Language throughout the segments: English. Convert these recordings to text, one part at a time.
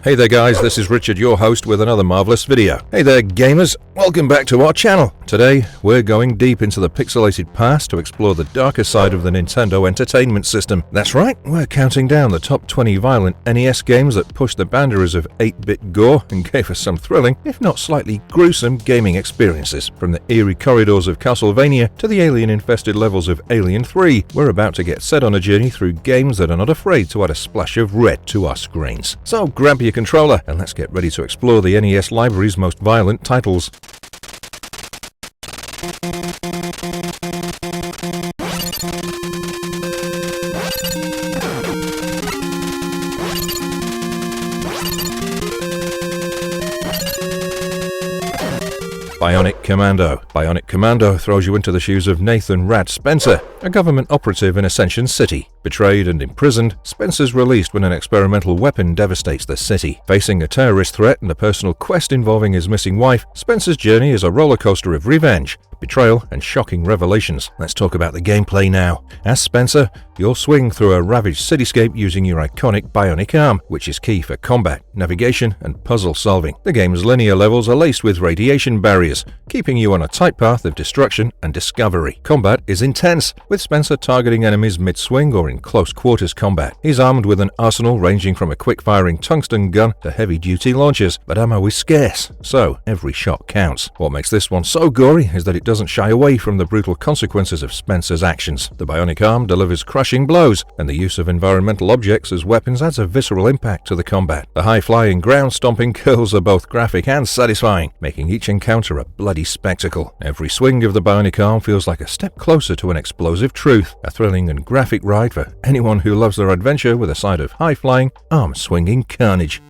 Hey there guys, this is Richard, your host, with another marvellous video. Hey there gamers, welcome back to our channel. Today, we're going deep into the pixelated past to explore the darker side of the Nintendo Entertainment System. That's right, we're counting down the top 20 violent NES games that pushed the boundaries of 8-bit gore and gave us some thrilling, if not slightly gruesome, gaming experiences. From the eerie corridors of Castlevania to the alien-infested levels of Alien 3, we're about to get set on a journey through games that are not afraid to add a splash of red to our screens. So grab your controller and let's get ready to explore the NES library's most violent titles. Bionic Commando. Bionic Commando throws you into the shoes of Nathan "Rat" Spencer, a government operative in Ascension City. Betrayed and imprisoned, Spencer's released when an experimental weapon devastates the city. Facing a terrorist threat and a personal quest involving his missing wife, Spencer's journey is a roller coaster of revenge, betrayal, and shocking revelations. Let's talk about the gameplay now. As Spencer, you'll swing through a ravaged cityscape using your iconic bionic arm, which is key for combat, navigation, and puzzle solving. The game's linear levels are laced with radiation barriers, keeping you on a tight path of destruction and discovery. Combat is intense, with Spencer targeting enemies mid-swing or in close quarters combat. He's armed with an arsenal ranging from a quick-firing tungsten gun to heavy-duty launchers, but ammo is scarce, so every shot counts. What makes this one so gory is that it doesn't shy away from the brutal consequences of Spencer's actions. The bionic arm delivers crushing blows, and the use of environmental objects as weapons adds a visceral impact to the combat. The high-flying, ground-stomping kills are both graphic and satisfying, making each encounter a bloody spectacle. Every swing of the bionic arm feels like a step closer to an explosive truth, a thrilling and graphic ride for anyone who loves their adventure with a side of high-flying, arm-swinging carnage.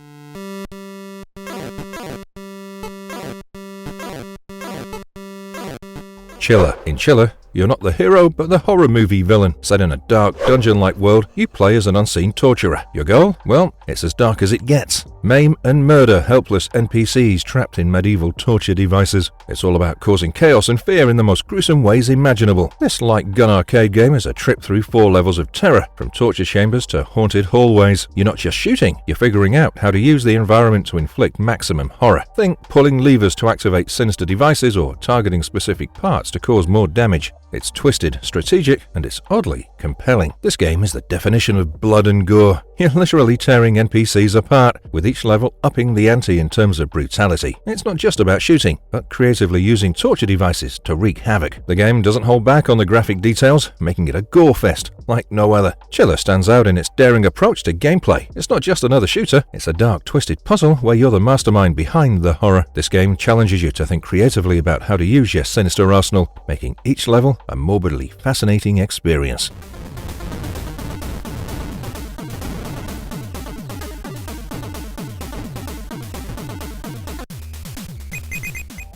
Chiller. In Chiller, you're not the hero, but the horror movie villain. Set in a dark, dungeon-like world, you play as an unseen torturer. Your goal? Well, it's as dark as it gets. Maim and murder helpless NPCs trapped in medieval torture devices. It's all about causing chaos and fear in the most gruesome ways imaginable. This light gun arcade game is a trip through 4 levels of terror, from torture chambers to haunted hallways. You're not just shooting, you're figuring out how to use the environment to inflict maximum horror. Think pulling levers to activate sinister devices or targeting specific parts to cause more damage. It's twisted, strategic, and it's oddly compelling. This game is the definition of blood and gore. You're literally tearing NPCs apart, with each level upping the ante in terms of brutality. It's not just about shooting, but creatively using torture devices to wreak havoc. The game doesn't hold back on the graphic details, making it a gore fest like no other. Chiller stands out in its daring approach to gameplay. It's not just another shooter, it's a dark, twisted puzzle where you're the mastermind behind the horror. This game challenges you to think creatively about how to use your sinister arsenal, making each level a morbidly fascinating experience.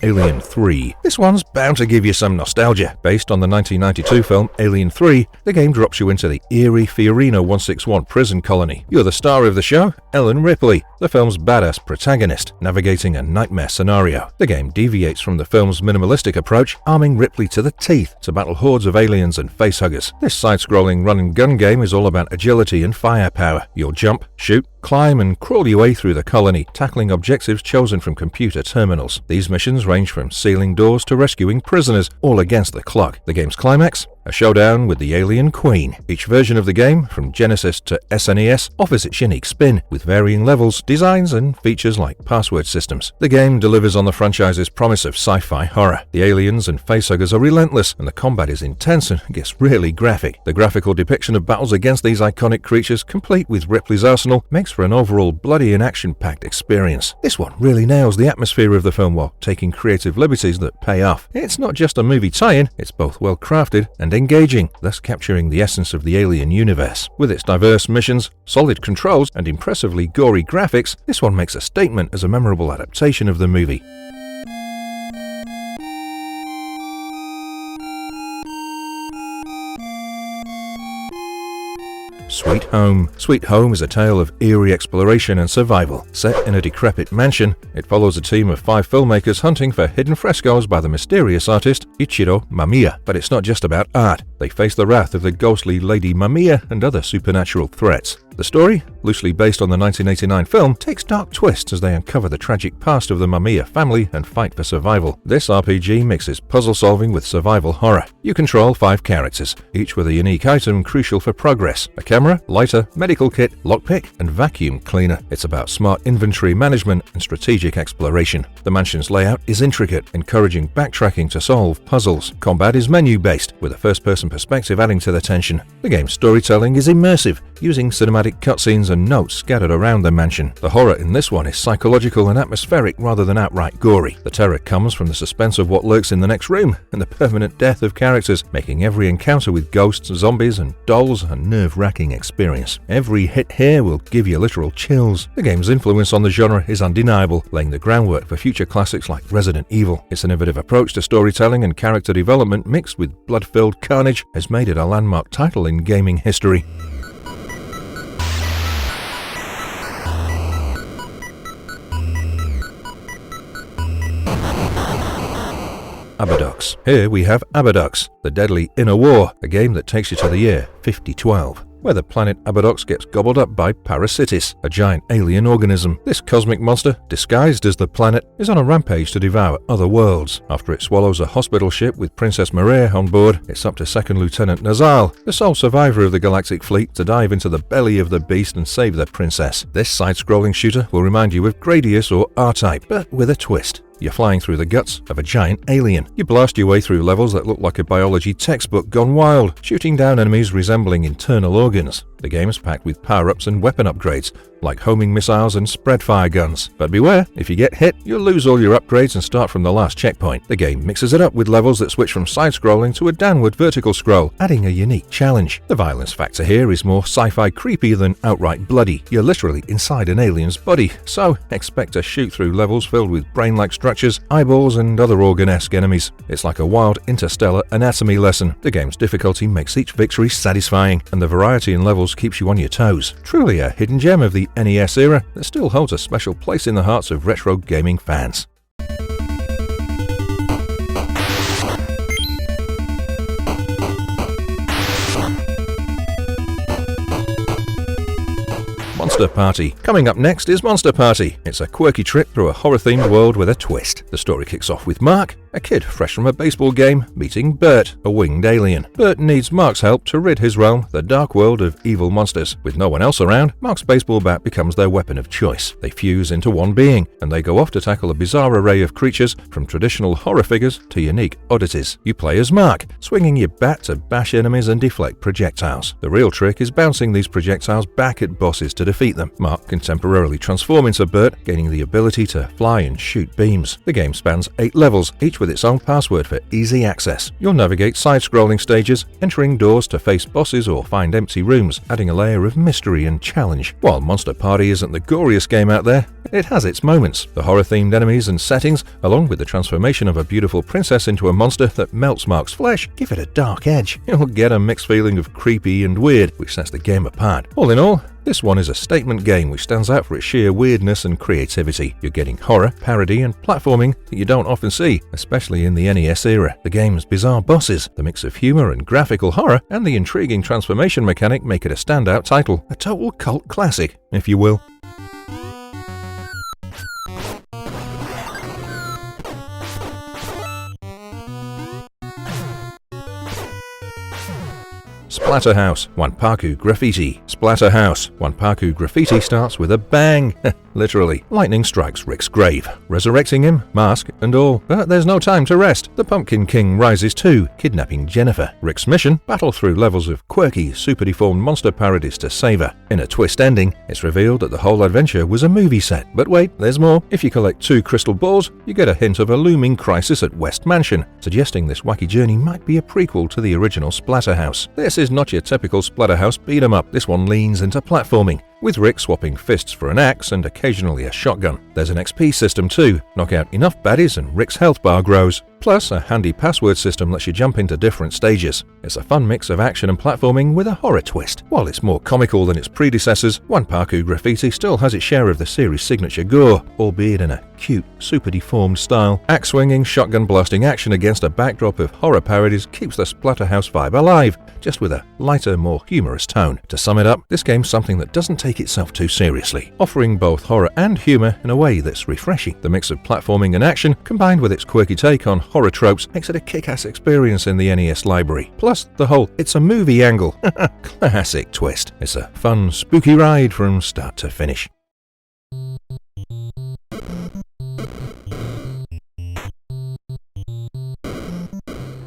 Alien 3. This one's bound to give you some nostalgia. Based on the 1992 film Alien 3, the game drops you into the eerie Fiorino 161 prison colony. You're the star of the show, Ellen Ripley, the film's badass protagonist, navigating a nightmare scenario. The game deviates from the film's minimalistic approach, arming Ripley to the teeth to battle hordes of aliens and facehuggers. This side-scrolling run-and-gun game is all about agility and firepower. You'll jump, shoot, climb and crawl your way through the colony, tackling objectives chosen from computer terminals. These missions range from sealing doors to rescuing prisoners, all against the clock. The game's climax? A showdown with the Alien Queen. Each version of the game, from Genesis to SNES, offers its unique spin, with varying levels, designs, and features like password systems. The game delivers on the franchise's promise of sci-fi horror. The aliens and facehuggers are relentless, and the combat is intense and gets really graphic. The graphical depiction of battles against these iconic creatures, complete with Ripley's arsenal, makes for an overall bloody and action-packed experience. This one really nails the atmosphere of the film while taking creative liberties that pay off. It's not just a movie tie-in, it's both well-crafted and engaging, thus capturing the essence of the Alien universe. With its diverse missions, solid controls, and impressively gory graphics, this one makes a statement as a memorable adaptation of the movie. Sweet Home. Sweet Home is a tale of eerie exploration and survival. Set in a decrepit mansion, it follows a team of 5 filmmakers hunting for hidden frescoes by the mysterious artist Ichiro Mamiya. But it's not just about art. They face the wrath of the ghostly Lady Mamiya and other supernatural threats. The story, loosely based on the 1989 film, takes dark twists as they uncover the tragic past of the Mamiya family and fight for survival. This RPG mixes puzzle solving with survival horror. You control 5 characters, each with a unique item crucial for progress: a camera, lighter, medical kit, lockpick, and vacuum cleaner. It's about smart inventory management and strategic exploration. The mansion's layout is intricate, encouraging backtracking to solve puzzles. Combat is menu-based, with a first-person perspective adding to the tension. The game's storytelling is immersive, using cinematic cutscenes and notes scattered around the mansion. The horror in this one is psychological and atmospheric rather than outright gory. The terror comes from the suspense of what lurks in the next room and the permanent death of characters, making every encounter with ghosts, zombies, and dolls a nerve-wracking experience. Every hit here will give you literal chills. The game's influence on the genre is undeniable, laying the groundwork for future classics like Resident Evil. Its innovative approach to storytelling and character development mixed with blood-filled carnage has made it a landmark title in gaming history. ABDO. Here we have ABDO, The Deadly Inner War, a game that takes you to the year 5012. Where the planet ABDO gets gobbled up by Parasitis, a giant alien organism. This cosmic monster, disguised as the planet, is on a rampage to devour other worlds. After it swallows a hospital ship with Princess Maria on board, it's up to Second Lieutenant Nazal, the sole survivor of the galactic fleet, to dive into the belly of the beast and save the princess. This side-scrolling shooter will remind you of Gradius or R-Type, but with a twist. You're flying through the guts of a giant alien. You blast your way through levels that look like a biology textbook gone wild, shooting down enemies resembling internal organs. The game is packed with power-ups and weapon upgrades, like homing missiles and spread-fire guns. But beware, if you get hit, you'll lose all your upgrades and start from the last checkpoint. The game mixes it up with levels that switch from side-scrolling to a downward vertical scroll, adding a unique challenge. The violence factor here is more sci-fi creepy than outright bloody. You're literally inside an alien's body, so expect to shoot through levels filled with brain-like structures, eyeballs, and other organ-esque enemies. It's like a wild interstellar anatomy lesson. The game's difficulty makes each victory satisfying, and the variety in levels keeps you on your toes. Truly a hidden gem of the NES era that still holds a special place in the hearts of retro gaming fans. Monster Party. Coming up next is Monster Party. It's a quirky trip through a horror-themed world with a twist. The story kicks off with Mark, a kid fresh from a baseball game, meeting Bert, a winged alien. Bert needs Mark's help to rid his realm, the dark world, of evil monsters. With no one else around, Mark's baseball bat becomes their weapon of choice. They fuse into one being, and they go off to tackle a bizarre array of creatures, from traditional horror figures to unique oddities. You play as Mark, swinging your bat to bash enemies and deflect projectiles. The real trick is bouncing these projectiles back at bosses to defeat them. Mark can temporarily transform into Bert, gaining the ability to fly and shoot beams. The game spans 8 levels, each with its own password for easy access. You'll navigate side-scrolling stages, entering doors to face bosses or find empty rooms, adding a layer of mystery and challenge. While Monster Party isn't the goriest game out there, it has its moments. The horror-themed enemies and settings, along with the transformation of a beautiful princess into a monster that melts Mark's flesh, give it a dark edge. You'll get a mixed feeling of creepy and weird, which sets the game apart. All in all, this one is a statement game which stands out for its sheer weirdness and creativity. You're getting horror, parody, and platforming that you don't often see, especially in the NES era. The game's bizarre bosses, the mix of humor and graphical horror, and the intriguing transformation mechanic make it a standout title. A total cult classic, if you will. Splatterhouse Wanpaku Graffiti. Splatterhouse Wanpaku Graffiti starts with a bang. Literally, lightning strikes Rick's grave, resurrecting him, mask and all. But there's no time to rest. The Pumpkin King rises too, kidnapping Jennifer. Rick's mission? Battle through levels of quirky, super-deformed monster parodies to save her. In a twist ending, it's revealed that the whole adventure was a movie set. But wait, there's more. If you collect 2 crystal balls, you get a hint of a looming crisis at West Mansion, suggesting this wacky journey might be a prequel to the original Splatterhouse. This is not your typical Splatterhouse beat-em-up. This one leans into platforming, with Rick swapping fists for an axe and occasionally a shotgun. There's an XP system too. Knock out enough baddies and Rick's health bar grows. Plus, a handy password system lets you jump into different stages. It's a fun mix of action and platforming with a horror twist. While it's more comical than its predecessors, Wanpaku Graffiti still has its share of the series' signature gore, albeit in a cute, super deformed style. Axe-swinging, shotgun-blasting action against a backdrop of horror parodies keeps the Splatterhouse vibe alive, just with a lighter, more humorous tone. To sum it up, this game's something that doesn't take itself too seriously, offering both horror and humor in a way that's refreshing. The mix of platforming and action, combined with its quirky take on horror tropes, makes it a kick-ass experience in the NES library. Plus, the whole "it's a movie" angle. Classic twist. It's a fun, spooky ride from start to finish.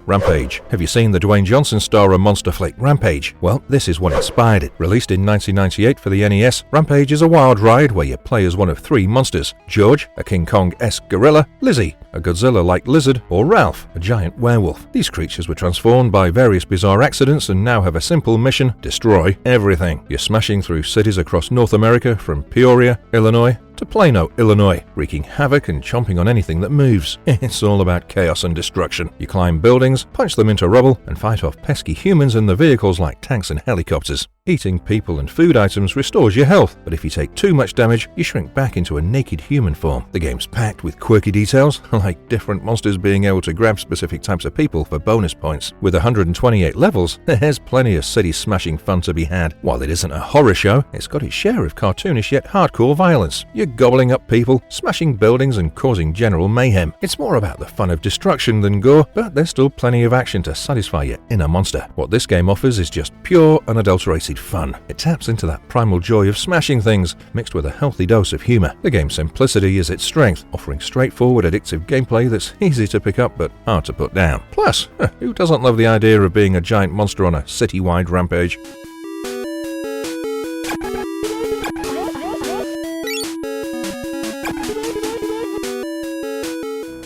Rampage. Have you seen the Dwayne Johnson star monster flick Rampage? Well, this is what inspired it. Released in 1998 for the NES, Rampage is a wild ride where you play as one of three monsters: George, a King Kong-esque gorilla; Lizzie, a Godzilla-like lizard; or Ralph, a giant werewolf. These creatures were transformed by various bizarre accidents and now have a simple mission: destroy everything. You're smashing through cities across North America, from Peoria, Illinois, to Plano, Illinois, wreaking havoc and chomping on anything that moves. It's all about chaos and destruction. You climb buildings, punch them into rubble, and fight off pesky humans in the vehicles like tanks and helicopters. Eating people and food items restores your health, but if you take too much damage, you shrink back into a naked human form. The game's packed with quirky details, like different monsters being able to grab specific types of people for bonus points. With 128 levels, there's plenty of city-smashing fun to be had. While it isn't a horror show, it's got its share of cartoonish yet hardcore violence. You're gobbling up people, smashing buildings, and causing general mayhem. It's more about the fun of destruction than gore, but there's still plenty of action to satisfy your inner monster. What this game offers is just pure, unadulterated fun. It taps into that primal joy of smashing things, mixed with a healthy dose of humor. The game's simplicity is its strength, offering straightforward, addictive gameplay that's easy to pick up but hard to put down. Plus, who doesn't love the idea of being a giant monster on a city-wide rampage?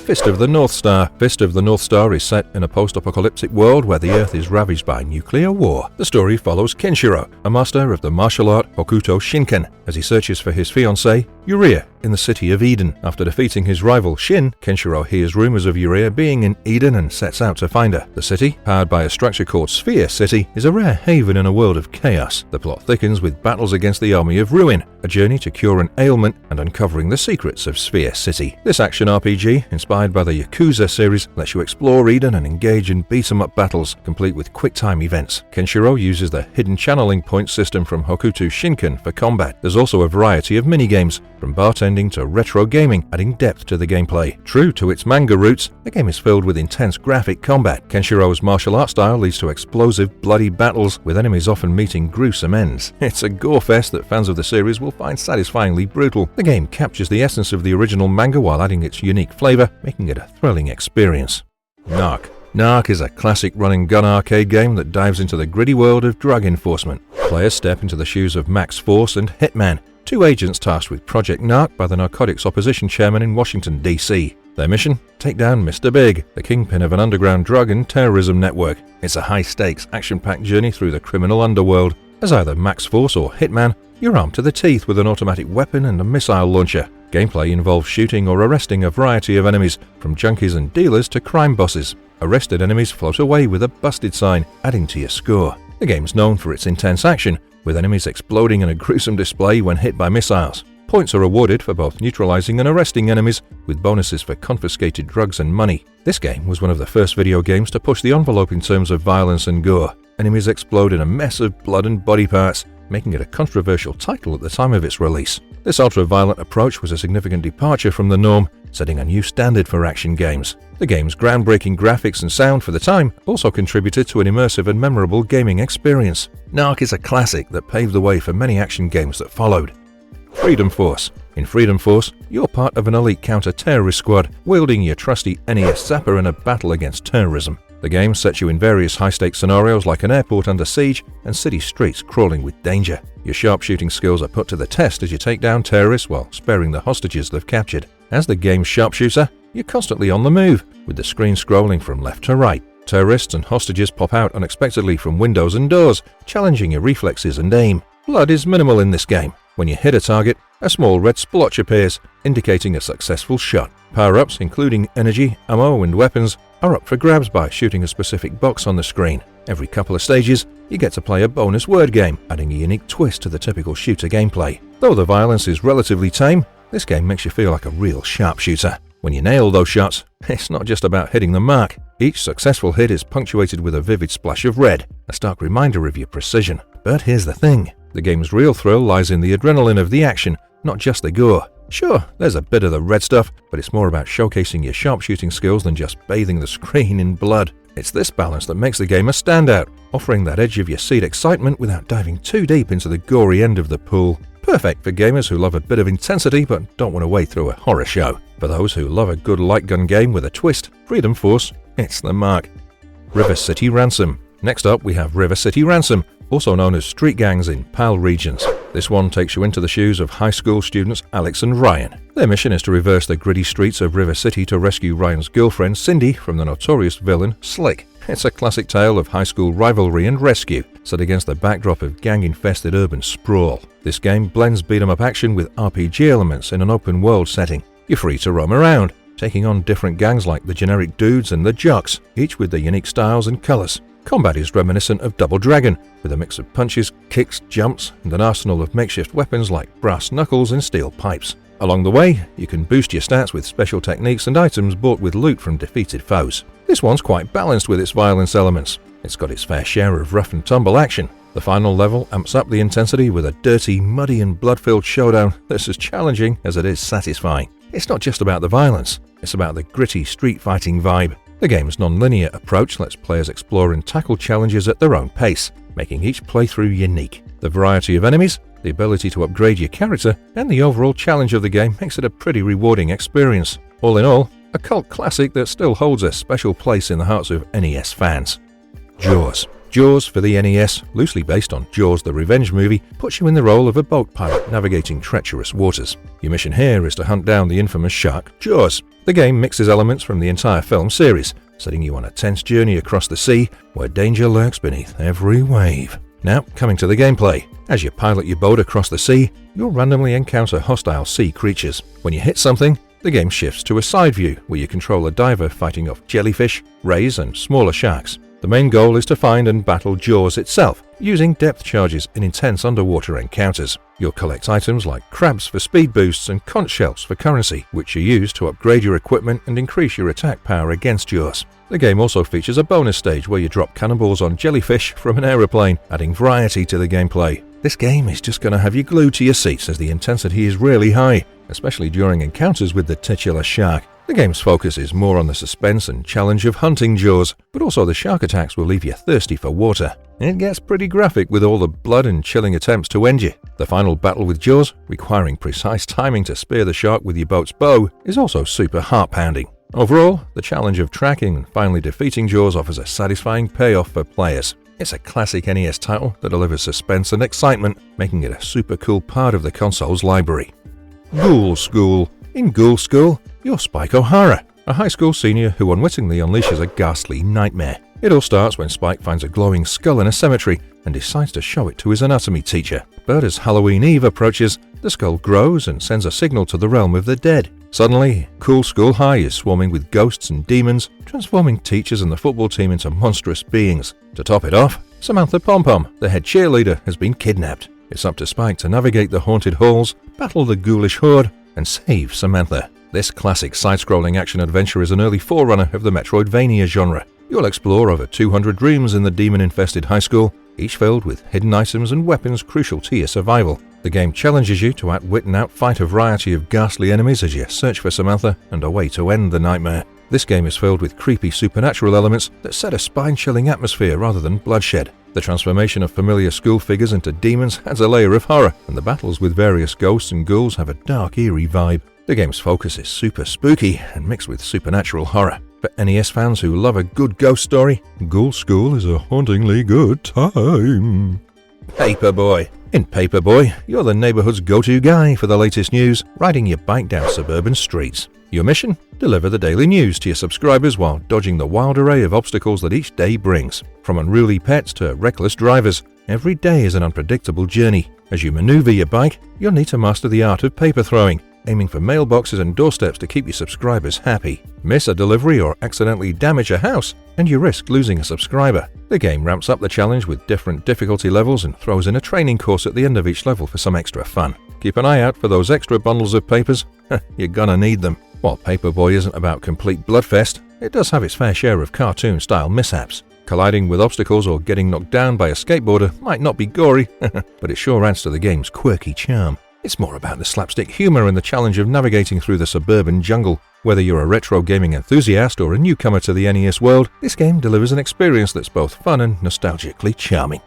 Fist of the North Star. Fist of the North Star is set in a post-apocalyptic world where the Earth is ravaged by nuclear war. The story follows Kenshiro, a master of the martial art Hokuto Shinken, as he searches for his fiancée, Uria, in the city of Eden. After defeating his rival Shin, Kenshiro hears rumors of Uria being in Eden and sets out to find her. The city, powered by a structure called Sphere City, is a rare haven in a world of chaos. The plot thickens with battles against the Army of Ruin, a journey to cure an ailment, and uncovering the secrets of Sphere City. This action RPG, inspired by the Yakuza series, lets you explore Eden and engage in beat-em-up battles, complete with quick-time events. Kenshiro uses the hidden channeling point system from Hokuto Shinken for combat. There's also a variety of minigames, from bartending to retro gaming, adding depth to the gameplay. True to its manga roots, the game is filled with intense graphic combat. Kenshiro's martial art style leads to explosive, bloody battles, with enemies often meeting gruesome ends. It's a gore fest that fans of the series will find satisfyingly brutal. The game captures the essence of the original manga while adding its unique flavor, making it a thrilling experience. Knar. Knar is a classic run-and-gun arcade game that dives into the gritty world of drug enforcement. Players step into the shoes of Max Force and Hitman, two agents tasked with Project Knar by the Narcotics Opposition Chairman in Washington, D.C. Their mission? Take down Mr. Big, the kingpin of an underground drug and terrorism network. It's a high-stakes, action-packed journey through the criminal underworld. As either Max Force or Hitman, you're armed to the teeth with an automatic weapon and a missile launcher. Gameplay involves shooting or arresting a variety of enemies, from junkies and dealers to crime bosses. Arrested enemies float away with a busted sign, adding to your score. The game's known for its intense action, with enemies exploding in a gruesome display when hit by missiles. Points are awarded for both neutralizing and arresting enemies, with bonuses for confiscated drugs and money. This game was one of the first video games to push the envelope in terms of violence and gore. Enemies explode in a mess of blood and body parts, making it a controversial title at the time of its release. This ultra-violent approach was a significant departure from the norm, setting a new standard for action games. The game's groundbreaking graphics and sound for the time also contributed to an immersive and memorable gaming experience. Knar is a classic that paved the way for many action games that followed. Freedom Force. In Freedom Force, you're part of an elite counter-terrorist squad, wielding your trusty NES Zapper in a battle against terrorism. The game sets you in various high-stakes scenarios like an airport under siege and city streets crawling with danger. Your sharpshooting skills are put to the test as you take down terrorists while sparing the hostages they've captured. As the game's sharpshooter, you're constantly on the move, with the screen scrolling from left to right. Terrorists and hostages pop out unexpectedly from windows and doors, challenging your reflexes and aim. Blood is minimal in this game, When you hit a target, a small red splotch appears, indicating a successful shot. Power-ups, including energy, ammo, and weapons, are up for grabs by shooting a specific box on the screen. Every couple of stages, you get to play a bonus word game, adding a unique twist to the typical shooter gameplay. Though the violence is relatively tame, this game makes you feel like a real sharpshooter. When you nail those shots, it's not just about hitting the mark. Each successful hit is punctuated with a vivid splash of red, a stark reminder of your precision. But here's the thing, the game's real thrill lies in the adrenaline of the action, not just the gore. Sure, there's a bit of the red stuff, but it's more about showcasing your sharpshooting skills than just bathing the screen in blood. It's this balance that makes the game a standout, offering that edge of your seat excitement without diving too deep into the gory end of the pool. Perfect for gamers who love a bit of intensity but don't want to wade through a horror show. For those who love a good light gun game with a twist, Freedom Force, it's the mark. River City Ransom. Next up we have River City Ransom, also known as street gangs in PAL regions. This one takes you into the shoes of high school students Alex and Ryan. Their mission is to reverse the gritty streets of River City to rescue Ryan's girlfriend Cindy from the notorious villain Slick. It's a classic tale of high school rivalry and rescue, set against the backdrop of gang-infested urban sprawl. This game blends beat-em-up action with RPG elements in an open-world setting. You're free to roam around, taking on different gangs like the generic dudes and the jocks, each with their unique styles and colours. Combat is reminiscent of Double Dragon, with a mix of punches, kicks, jumps, and an arsenal of makeshift weapons like brass knuckles and steel pipes. Along the way, you can boost your stats with special techniques and items bought with loot from defeated foes. This one's quite balanced with its violence elements. It's got its fair share of rough and tumble action. The final level amps up the intensity with a dirty, muddy and blood-filled showdown that's as challenging as it is satisfying. It's not just about the violence, it's about the gritty street fighting vibe. The game's non-linear approach lets players explore and tackle challenges at their own pace, making each playthrough unique. The variety of enemies, the ability to upgrade your character, and the overall challenge of the game makes it a pretty rewarding experience. All in all, a cult classic that still holds a special place in the hearts of NES fans. Jaws. Jaws for the NES, loosely based on Jaws the Revenge movie, puts you in the role of a boat pilot navigating treacherous waters. Your mission here is to hunt down the infamous shark Jaws. The game mixes elements from the entire film series, setting you on a tense journey across the sea where danger lurks beneath every wave. Now, coming to the gameplay. As you pilot your boat across the sea, you'll randomly encounter hostile sea creatures. When you hit something, the game shifts to a side view where you control a diver fighting off jellyfish, rays, and smaller sharks. The main goal is to find and battle Jaws itself, using depth charges in intense underwater encounters. You'll collect items like crabs for speed boosts and conch shells for currency, which you use to upgrade your equipment and increase your attack power against Jaws. The game also features a bonus stage where you drop cannonballs on jellyfish from an aeroplane, adding variety to the gameplay. This game is just going to have you glued to your seats as the intensity is really high, especially during encounters with the titular shark. The game's focus is more on the suspense and challenge of hunting Jaws, but also the shark attacks will leave you thirsty for water. It gets pretty graphic with all the blood and chilling attempts to end you. The final battle with Jaws, requiring precise timing to spear the shark with your boat's bow, is also super heart-pounding. Overall, the challenge of tracking and finally defeating Jaws offers a satisfying payoff for players. It's a classic NES title that delivers suspense and excitement, making it a super cool part of the console's library. Ghoul School. In Ghoul School, you're Spike O'Hara, a high school senior who unwittingly unleashes a ghastly nightmare. It all starts when Spike finds a glowing skull in a cemetery and decides to show it to his anatomy teacher. But as Halloween Eve approaches, the skull grows and sends a signal to the realm of the dead. Suddenly, Ghoul School High is swarming with ghosts and demons, transforming teachers and the football team into monstrous beings. To top it off, Samantha Pom-Pom, the head cheerleader, has been kidnapped. It's up to Spike to navigate the haunted halls, battle the ghoulish horde, and save Samantha. This classic side-scrolling action-adventure is an early forerunner of the Metroidvania genre. You'll explore over 200 rooms in the demon-infested high school, each filled with hidden items and weapons crucial to your survival. The game challenges you to outwit and outfight a variety of ghastly enemies as you search for Samantha and a way to end the nightmare. This game is filled with creepy supernatural elements that set a spine-chilling atmosphere rather than bloodshed. The transformation of familiar school figures into demons adds a layer of horror, and the battles with various ghosts and ghouls have a dark, eerie vibe. The game's focus is super spooky and mixed with supernatural horror. For NES fans who love a good ghost story, Ghoul School is a hauntingly good time. Paperboy. In Paperboy, you're the neighborhood's go-to guy for the latest news, riding your bike down suburban streets. Your mission? Deliver the daily news to your subscribers while dodging the wild array of obstacles that each day brings. From unruly pets to reckless drivers, every day is an unpredictable journey. As you maneuver your bike, you'll need to master the art of paper throwing, aiming for mailboxes and doorsteps to keep your subscribers happy. Miss a delivery or accidentally damage a house, and you risk losing a subscriber. The game ramps up the challenge with different difficulty levels and throws in a training course at the end of each level for some extra fun. Keep an eye out for those extra bundles of papers. You're gonna need them. While Paperboy isn't about complete bloodfest, it does have its fair share of cartoon-style mishaps. Colliding with obstacles or getting knocked down by a skateboarder might not be gory, but it sure adds to the game's quirky charm. It's more about the slapstick humor and the challenge of navigating through the suburban jungle. Whether you're a retro gaming enthusiast or a newcomer to the NES world, this game delivers an experience that's both fun and nostalgically charming.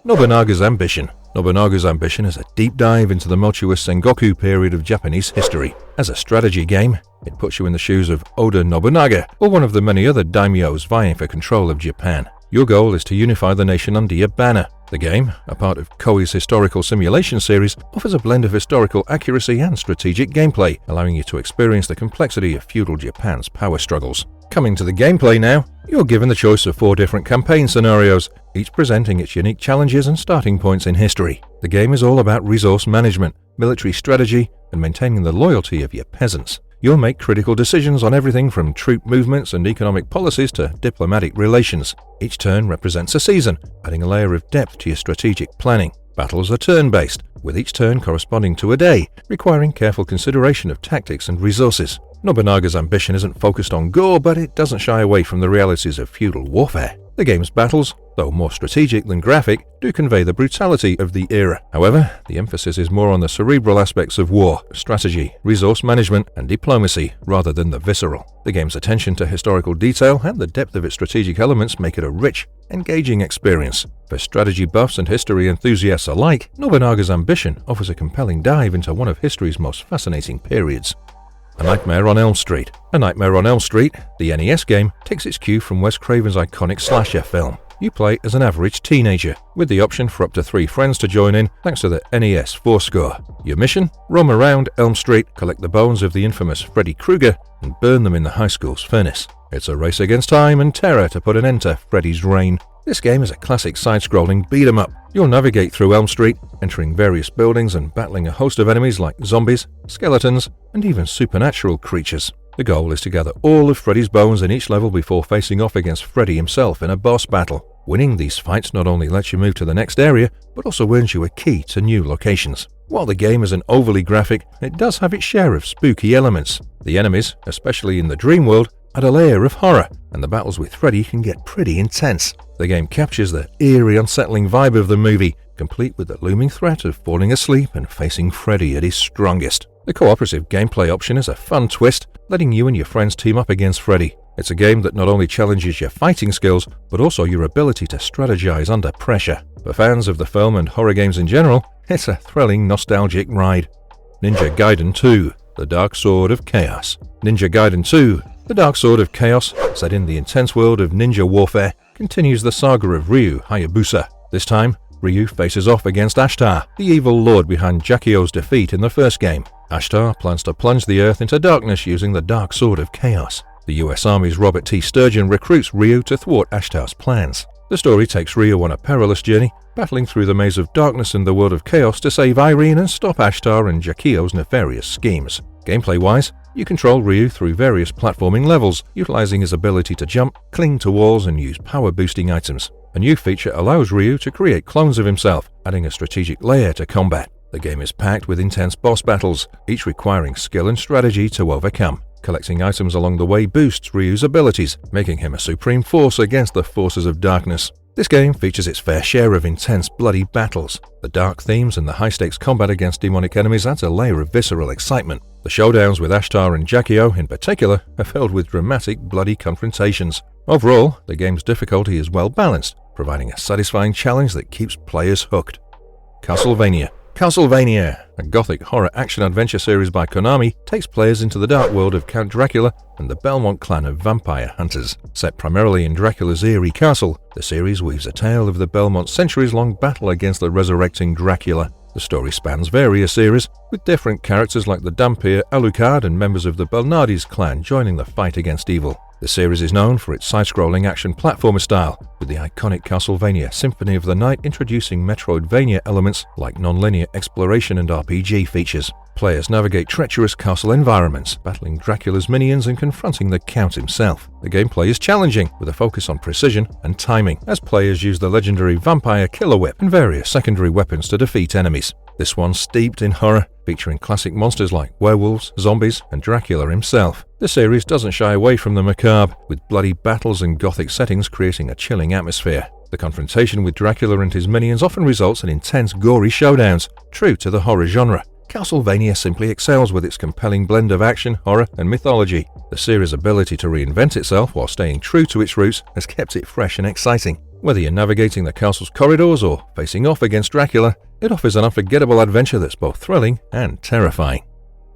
Nobunaga's Ambition. Nobunaga's Ambition is a deep dive into the tumultuous Sengoku period of Japanese history. As a strategy game, it puts you in the shoes of Oda Nobunaga, or one of the many other daimyos vying for control of Japan. Your goal is to unify the nation under your banner. The game, a part of Koei's historical simulation series, offers a blend of historical accuracy and strategic gameplay, allowing you to experience the complexity of feudal Japan's power struggles. Coming to the gameplay now, you're given the choice of 4 different campaign scenarios, each presenting its unique challenges and starting points in history. The game is all about resource management, military strategy, and maintaining the loyalty of your peasants. You'll make critical decisions on everything from troop movements and economic policies to diplomatic relations. Each turn represents a season, adding a layer of depth to your strategic planning. Battles are turn-based, with each turn corresponding to a day, requiring careful consideration of tactics and resources. Nobunaga's Ambition isn't focused on gore, but it doesn't shy away from the realities of feudal warfare. The game's battles, though more strategic than graphic, do convey the brutality of the era. However, the emphasis is more on the cerebral aspects of war, strategy, resource management, and diplomacy, rather than the visceral. The game's attention to historical detail and the depth of its strategic elements make it a rich, engaging experience. For strategy buffs and history enthusiasts alike, Nobunaga's Ambition offers a compelling dive into one of history's most fascinating periods. A Nightmare on Elm Street. A Nightmare on Elm Street, the NES game, takes its cue from Wes Craven's iconic slasher film. You play as an average teenager, with the option for up to 3 friends to join in thanks to the NES Fourscore. Your mission? Roam around Elm Street, collect the bones of the infamous Freddy Krueger, and burn them in the high school's furnace. It's a race against time and terror to put an end to Freddy's reign. This game is a classic side-scrolling beat-em-up. You'll navigate through Elm Street, entering various buildings and battling a host of enemies like zombies, skeletons, and even supernatural creatures. The goal is to gather all of Freddy's bones in each level before facing off against Freddy himself in a boss battle. Winning these fights not only lets you move to the next area, but also earns you a key to new locations. While the game isn't overly graphic, it does have its share of spooky elements. The enemies, especially in the dream world, add a layer of horror, and the battles with Freddy can get pretty intense. The game captures the eerie, unsettling vibe of the movie, complete with the looming threat of falling asleep and facing Freddy at his strongest. The cooperative gameplay option is a fun twist, letting you and your friends team up against Freddy. It's a game that not only challenges your fighting skills, but also your ability to strategize under pressure. For fans of the film and horror games in general, it's a thrilling, nostalgic ride. Ninja Gaiden 2, The Dark Sword of Chaos. Ninja Gaiden 2, The Dark Sword of Chaos, set in the intense world of ninja warfare, continues the saga of Ryu Hayabusa. This time, Ryu faces off against Ashtar, the evil lord behind Jakio's defeat in the first game. Ashtar plans to plunge the Earth into darkness using the Dark Sword of Chaos. The US Army's Robert T. Sturgeon recruits Ryu to thwart Ashtar's plans. The story takes Ryu on a perilous journey, battling through the maze of darkness and the world of chaos to save Irene and stop Ashtar and Jakio's nefarious schemes. Gameplay-wise, you control Ryu through various platforming levels, utilizing his ability to jump, cling to walls, and use power-boosting items. A new feature allows Ryu to create clones of himself, adding a strategic layer to combat. The game is packed with intense boss battles, each requiring skill and strategy to overcome. Collecting items along the way boosts Ryu's abilities, making him a supreme force against the forces of darkness. This game features its fair share of intense, bloody battles. The dark themes and the high-stakes combat against demonic enemies adds a layer of visceral excitement. The showdowns with Ashtar and Jakio, in particular, are filled with dramatic, bloody confrontations. Overall, the game's difficulty is well balanced, providing a satisfying challenge that keeps players hooked. Castlevania. Castlevania, a gothic horror action-adventure series by Konami, takes players into the dark world of Count Dracula and the Belmont clan of vampire hunters. Set primarily in Dracula's eerie castle, the series weaves a tale of the Belmont's centuries-long battle against the resurrecting Dracula. The story spans various eras, with different characters like the Dhampir, Alucard, and members of the Belnades clan joining the fight against evil. The series is known for its side-scrolling action platformer style, with the iconic Castlevania Symphony of the Night introducing Metroidvania elements like non-linear exploration and RPG features. Players navigate treacherous castle environments, battling Dracula's minions and confronting the Count himself. The gameplay is challenging, with a focus on precision and timing, as players use the legendary Vampire Killer Whip and various secondary weapons to defeat enemies. This one's steeped in horror, featuring classic monsters like werewolves, zombies, and Dracula himself. The series doesn't shy away from the macabre, with bloody battles and gothic settings creating a chilling atmosphere. The confrontation with Dracula and his minions often results in intense, gory showdowns, true to the horror genre. Castlevania simply excels with its compelling blend of action, horror, and mythology. The series' ability to reinvent itself while staying true to its roots has kept it fresh and exciting. Whether you're navigating the castle's corridors or facing off against Dracula, it offers an unforgettable adventure that's both thrilling and terrifying.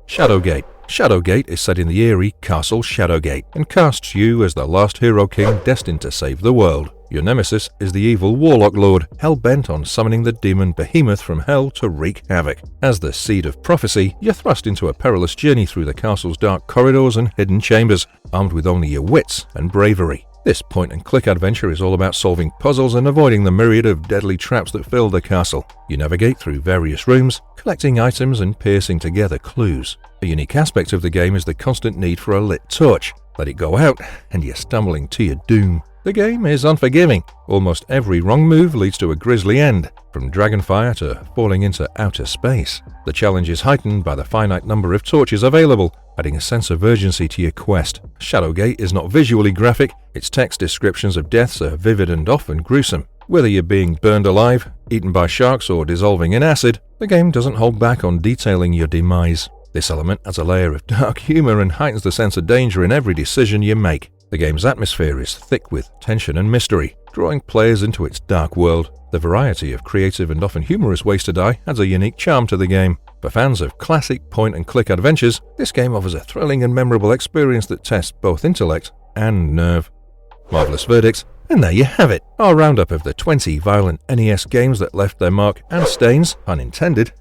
Shadowgate. Shadowgate is set in the eerie castle Shadowgate and casts you as the last hero king destined to save the world. Your nemesis is the evil Warlock Lord, hell-bent on summoning the demon Behemoth from hell to wreak havoc. As the Seed of Prophecy, you're thrust into a perilous journey through the castle's dark corridors and hidden chambers, armed with only your wits and bravery. This point-and-click adventure is all about solving puzzles and avoiding the myriad of deadly traps that fill the castle. You navigate through various rooms, collecting items and piecing together clues. A unique aspect of the game is the constant need for a lit torch. Let it go out, and you're stumbling to your doom. The game is unforgiving. Almost every wrong move leads to a grisly end, from dragonfire to falling into outer space. The challenge is heightened by the finite number of torches available, adding a sense of urgency to your quest. Shadowgate is not visually graphic, its text descriptions of deaths are vivid and often gruesome. Whether you're being burned alive, eaten by sharks, or dissolving in acid, the game doesn't hold back on detailing your demise. This element adds a layer of dark humor and heightens the sense of danger in every decision you make. The game's atmosphere is thick with tension and mystery, drawing players into its dark world. The variety of creative and often humorous ways to die adds a unique charm to the game. For fans of classic point-and-click adventures, this game offers a thrilling and memorable experience that tests both intellect and nerve. Marvelous verdict, and there you have it, our roundup of the 20 violent NES games that left their mark and stains, unintended,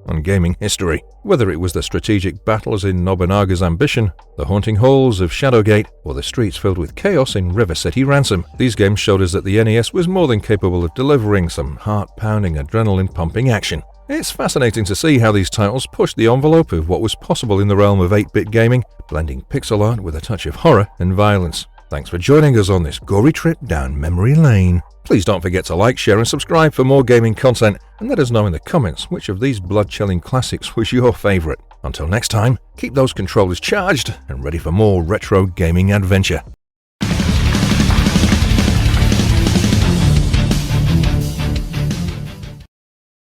on gaming history. Whether it was the strategic battles in Nobunaga's Ambition, the haunting halls of Shadowgate, or the streets filled with chaos in River City Ransom, these games showed us that the NES was more than capable of delivering some heart-pounding, adrenaline-pumping action. It's fascinating to see how these titles pushed the envelope of what was possible in the realm of 8-bit gaming, blending pixel art with a touch of horror and violence. Thanks for joining us on this gory trip down memory lane. Please don't forget to like, share and subscribe for more gaming content, and let us know in the comments which of these blood-chilling classics was your favourite. Until next time, keep those controllers charged and ready for more retro gaming adventure.